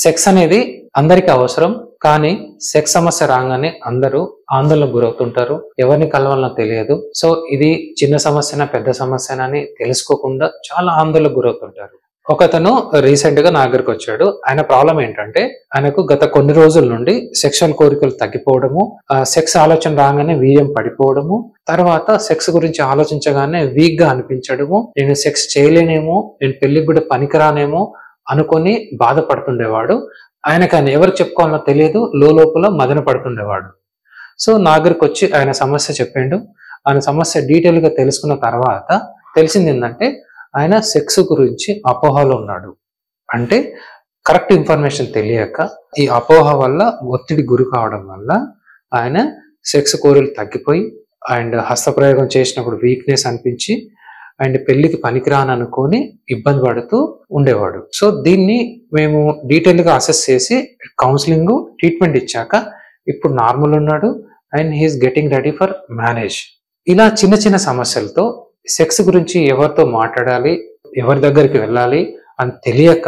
Sex అనేది అందరికి అవసరం. కానీ సెక్స్ సమస్య రాగానే అందరూ ఆందోళనకు గురవుతుంటారు. ఎవరిని కలవాలనో తెలియదు. సో ఇది చిన్న సమస్యనా పెద్ద సమస్యనా అని తెలుసుకోకుండా చాలా ఆందోళనకు గురవుతుంటారు. ఒకతను రీసెంట్ గా నా దగ్గరకు వచ్చాడు. ఆయన ప్రాబ్లం ఏంటంటే ఆయనకు గత కొన్ని రోజుల నుండి సెక్షువల్ కోరికలు తగ్గిపోవడము, సెక్స్ ఆలోచన రాగానే వీర్యం పడిపోవడము, తర్వాత సెక్స్ గురించి ఆలోచించగానే వీక్ గా అనిపించడము, నేను సెక్స్ చేయలేనేమో, నేను పెళ్లికి కూడా పనికిరానేమో అనుకొని బాధపడుతుండేవాడు. ఆయనకు ఆయన ఎవరు చెప్పుకోవాలో తెలియదు, లోపల మదన పడుతుండేవాడు. సో నా దగ్గరకు వచ్చి ఆయన సమస్య చెప్పిండు. ఆయన సమస్య డీటెయిల్ గా తెలుసుకున్న తర్వాత తెలిసింది ఏంటంటే ఆయన సెక్స్ గురించి అపోహలో ఉన్నాడు. అంటే కరెక్ట్ ఇన్ఫర్మేషన్ తెలియక ఈ అపోహ వల్ల ఒత్తిడి గురి కావడం వల్ల ఆయన సెక్స్ కోరికలు తగ్గిపోయి అండ్ హస్తప్రయోగం చేసినప్పుడు వీక్నెస్ అనిపించి అండ్ పెళ్లికి పనికిరాని అనుకొని ఇబ్బంది పడుతూ ఉండేవాడు. సో దీన్ని మేము డీటెయిల్ గా అసెస్ చేసి కౌన్సిలింగ్ ట్రీట్మెంట్ ఇచ్చాక ఇప్పుడు నార్మల్ ఉన్నాడు and he's getting ready for marriage. ఇలా చిన్న చిన్న సమస్యలతో సెక్స్ గురించి ఎవరితో మాట్లాడాలి, ఎవరి దగ్గరికి వెళ్ళాలి అని తెలియక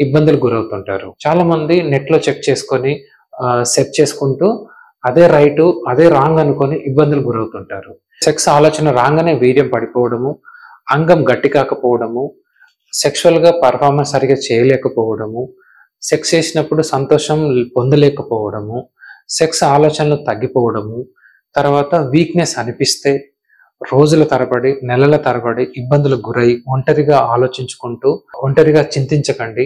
ఇబ్బందులు గురవుతుంటారు. చాలా మంది నెట్ లో చెక్ చేసుకొని సెర్చ్ చేసుకుంటూ అదే రైట్ అదే రాంగ్ అనుకొని ఇబ్బందులు గురవుతుంటారు. సెక్స్ ఆలోచన రాగానే వీర్యం పడిపోవడము, అంగం గట్టి కాకపోవడము, సెక్షువల్ గా పర్ఫార్మెన్స్ సరిగా చేయలేకపోవడము, సెక్స్ చేసినప్పుడు సంతోషం పొందలేకపోవడము, సెక్స్ ఆలోచనలు తగ్గిపోవడము, తర్వాత వీక్నెస్ అనిపిస్తే రోజుల తరబడి నెలల తరబడి ఇబ్బందులకు గురై ఒంటరిగా ఆలోచించుకుంటూ ఒంటరిగా చింతించకండి.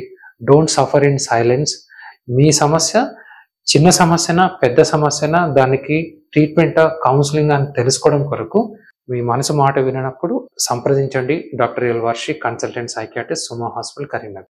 Don't suffer in silence. మీ సమస్య చిన్న సమస్యనా పెద్ద సమస్యనా దానికి ట్రీట్మెంట్ కౌన్సిలింగ్ అని తెలుసుకోవడం కొరకు మీ మనసు మాట వినప్పుడు సంప్రదించండి doctor L Varshi, consultant psychiatrist, Suma hospital, Karimnagar.